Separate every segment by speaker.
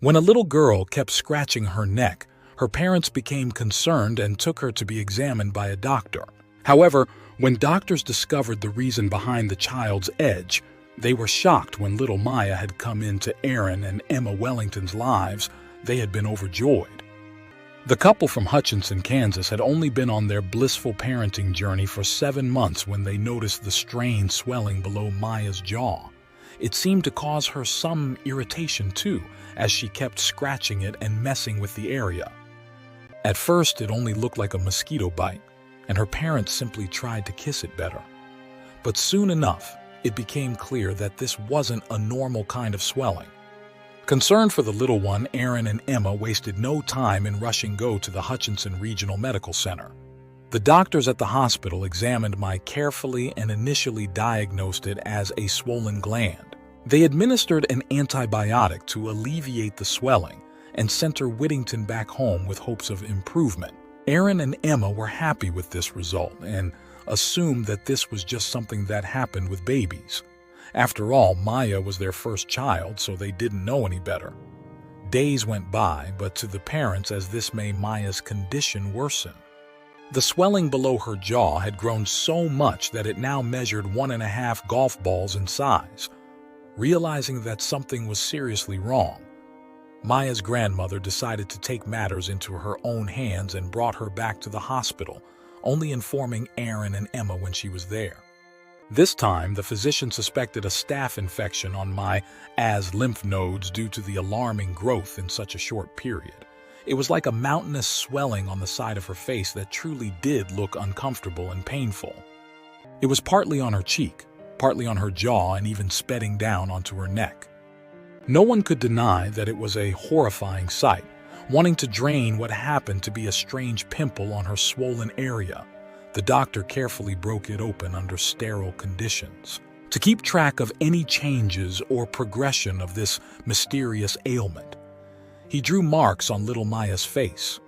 Speaker 1: When a little girl kept scratching her neck, her parents became concerned and took her to be examined by a doctor. However, when doctors discovered the reason behind the child's edge, they were shocked. When little Maya had come into Aaron and Emma Wellington's lives, they had been overjoyed. The couple from Hutchinson, Kansas had only been on their blissful parenting journey for 7 months when they noticed the strange swelling below Maya's jaw. It seemed to cause her some irritation too, as she kept scratching it and messing with the area. At first, it only looked like a mosquito bite, and her parents simply tried to kiss it better. But soon enough, it became clear that this wasn't a normal kind of swelling. Concerned for the little one, Aaron and Emma wasted no time in rushing go to the Hutchinson Regional Medical Center. The doctors at the hospital examined Maya carefully and initially diagnosed it as a swollen gland. They administered an antibiotic to alleviate the swelling and sent her Whittington back home with hopes of improvement. Aaron and Emma were happy with this result and assumed that this was just something that happened with babies. After all, Maya was their first child, so they didn't know any better. Days went by, but to the parents, as this made Maya's condition worsen. The swelling below her jaw had grown so much that it now measured 1.5 golf balls in size. Realizing that something was seriously wrong, Maya's grandmother decided to take matters into her own hands and brought her back to the hospital, only informing Aaron and Emma when she was there. This time, the physician suspected a staph infection on Maya's lymph nodes due to the alarming growth in such a short period. It was like a mountainous swelling on the side of her face that truly did look uncomfortable and painful. It was partly on her cheek, partly on her jaw, and even spreading down onto her neck. No one could deny that it was a horrifying sight, wanting to drain what happened to be a strange pimple on her swollen area. The doctor carefully broke it open under sterile conditions to keep track of any changes or progression of this mysterious ailment. He drew marks on little Maya's face.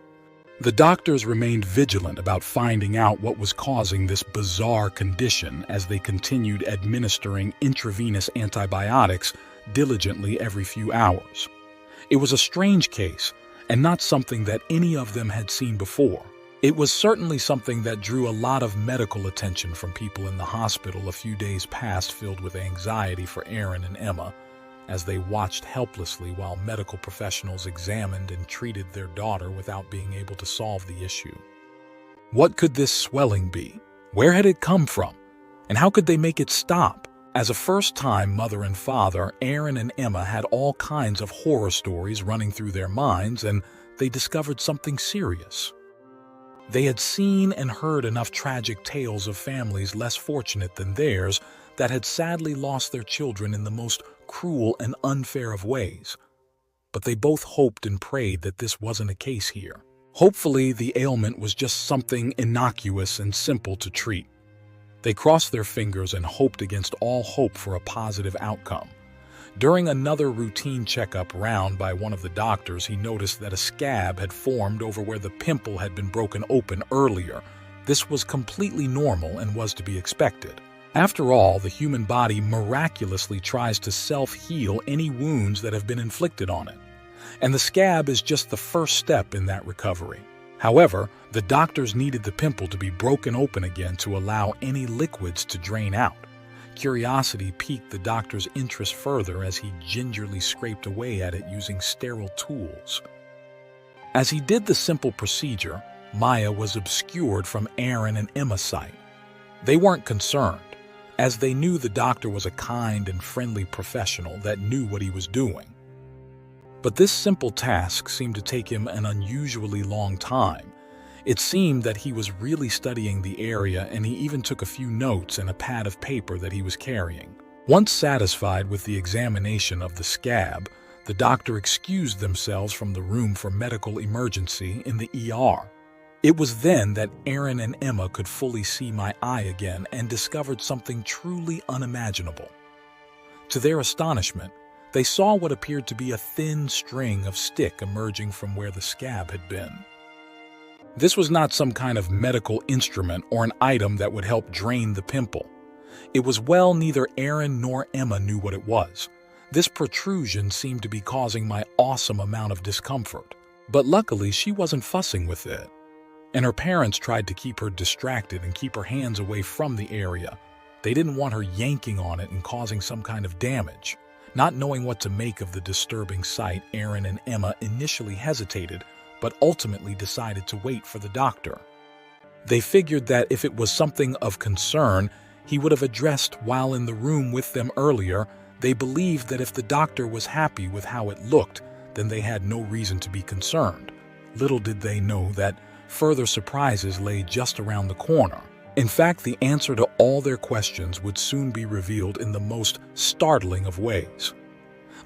Speaker 1: The doctors remained vigilant about finding out what was causing this bizarre condition as they continued administering intravenous antibiotics diligently every few hours. It was a strange case, and not something that any of them had seen before. It was certainly something that drew a lot of medical attention from people in the hospital. A few days passed filled with anxiety for Aaron and Emma as they watched helplessly while medical professionals examined and treated their daughter without being able to solve the issue. What could this swelling be? Where had it come from? And how could they make it stop? As a first-time mother and father, Aaron and Emma had all kinds of horror stories running through their minds, and they discovered something serious. They had seen and heard enough tragic tales of families less fortunate than theirs that had sadly lost their children in the most cruel and unfair of ways. But they both hoped and prayed that this wasn't a case here. Hopefully, the ailment was just something innocuous and simple to treat. They crossed their fingers and hoped against all hope for a positive outcome. During another routine checkup round by one of the doctors, he noticed that a scab had formed over where the pimple had been broken open earlier. This was completely normal and was to be expected. After all, the human body miraculously tries to self-heal any wounds that have been inflicted on it. And the scab is just the first step in that recovery. However, the doctors needed the pimple to be broken open again to allow any liquids to drain out. Curiosity piqued the doctor's interest further as he gingerly scraped away at it using sterile tools. As he did the simple procedure, Maya was obscured from Aaron and Emma's sight. They weren't concerned, as they knew the doctor was a kind and friendly professional that knew what he was doing. But this simple task seemed to take him an unusually long time. It seemed that he was really studying the area, and he even took a few notes in a pad of paper that he was carrying. Once satisfied with the examination of the scab, the doctor excused themselves from the room for medical emergency in the ER. It was then that Aaron and Emma could fully see my eye again and discovered something truly unimaginable. To their astonishment, they saw what appeared to be a thin string of stick emerging from where the scab had been. This was not some kind of medical instrument or an item that would help drain the pimple. It was neither Aaron nor Emma knew what it was. This protrusion seemed to be causing my awesome amount of discomfort. But luckily, she wasn't fussing with it, and her parents tried to keep her distracted and keep her hands away from the area. They didn't want her yanking on it and causing some kind of damage. Not knowing what to make of the disturbing sight, Aaron and Emma initially hesitated, but ultimately decided to wait for the doctor. They figured that if it was something of concern, he would have addressed while in the room with them earlier. They believed that if the doctor was happy with how it looked, then they had no reason to be concerned. Little did they know that further surprises lay just around the corner. In fact, the answer to all their questions would soon be revealed in the most startling of ways.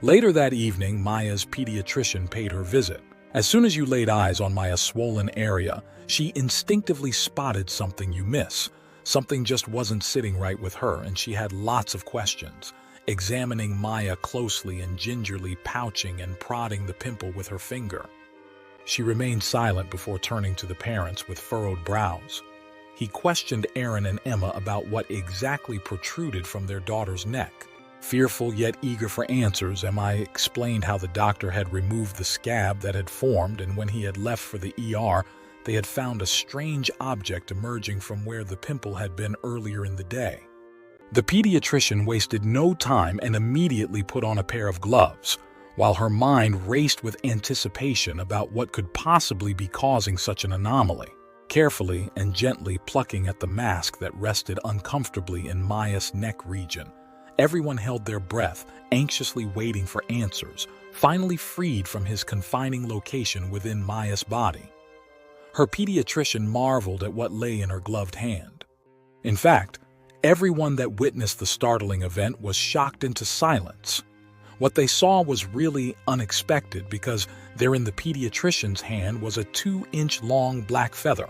Speaker 1: Later that evening, Maya's pediatrician paid her visit. As soon as you laid eyes on Maya's swollen area, she instinctively spotted something you miss. Something just wasn't sitting right with her, and she had lots of questions, examining Maya closely and gingerly pouching and prodding the pimple with her finger. She remained silent before turning to the parents with furrowed brows. He questioned Aaron and Emma about what exactly protruded from their daughter's neck. Fearful yet eager for answers, Emma explained how the doctor had removed the scab that had formed, and when he had left for the ER, they had found a strange object emerging from where the pimple had been earlier in the day. The pediatrician wasted no time and immediately put on a pair of gloves, while her mind raced with anticipation about what could possibly be causing such an anomaly. Carefully and gently plucking at the mask that rested uncomfortably in Maya's neck region, everyone held their breath, anxiously waiting for answers, finally freed from his confining location within Maya's body. Her pediatrician marveled at what lay in her gloved hand. In fact, everyone that witnessed the startling event was shocked into silence. What they saw was really unexpected because there in the pediatrician's hand was a 2-inch-long black feather.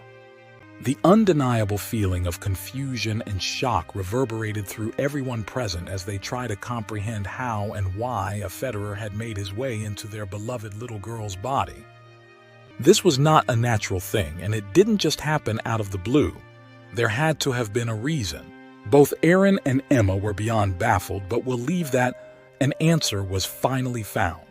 Speaker 1: The undeniable feeling of confusion and shock reverberated through everyone present as they tried to comprehend how and why a featherer had made his way into their beloved little girl's body. This was not a natural thing, and it didn't just happen out of the blue. There had to have been a reason. Both Aaron and Emma were beyond baffled, but we'll leave that. An answer was finally found.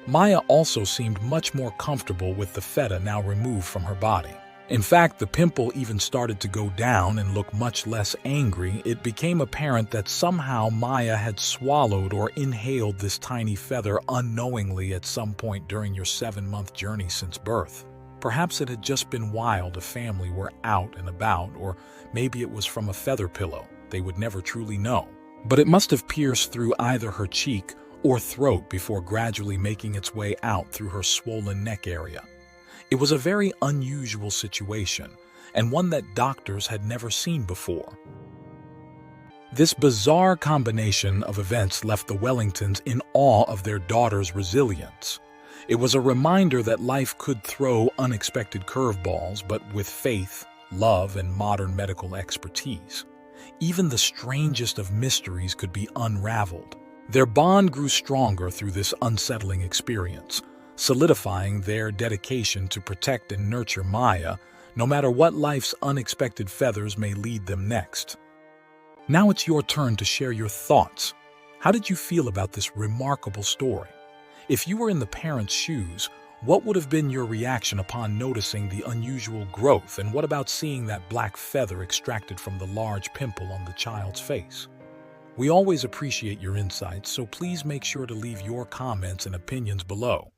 Speaker 1: Maya also seemed much more comfortable with the feta now removed from her body. In fact, the pimple even started to go down and look much less angry. It became apparent that somehow Maya had swallowed or inhaled this tiny feather unknowingly at some point during your 7-month journey since birth. Perhaps it had just been while the family were out and about, or maybe it was from a feather pillow. They would never truly know. But it must have pierced through either her cheek or throat before gradually making its way out through her swollen neck area. It was a very unusual situation, and one that doctors had never seen before. This bizarre combination of events left the Wellingtons in awe of their daughter's resilience. It was a reminder that life could throw unexpected curveballs, but with faith, love, and modern medical expertise, even the strangest of mysteries could be unraveled. Their bond grew stronger through this unsettling experience, solidifying their dedication to protect and nurture Maya, no matter what life's unexpected feathers may lead them next. Now it's your turn to share your thoughts. How did you feel about this remarkable story? If you were in the parents' shoes, what would have been your reaction upon noticing the unusual growth, and what about seeing that black feather extracted from the large pimple on the child's face? We always appreciate your insights, so please make sure to leave your comments and opinions below.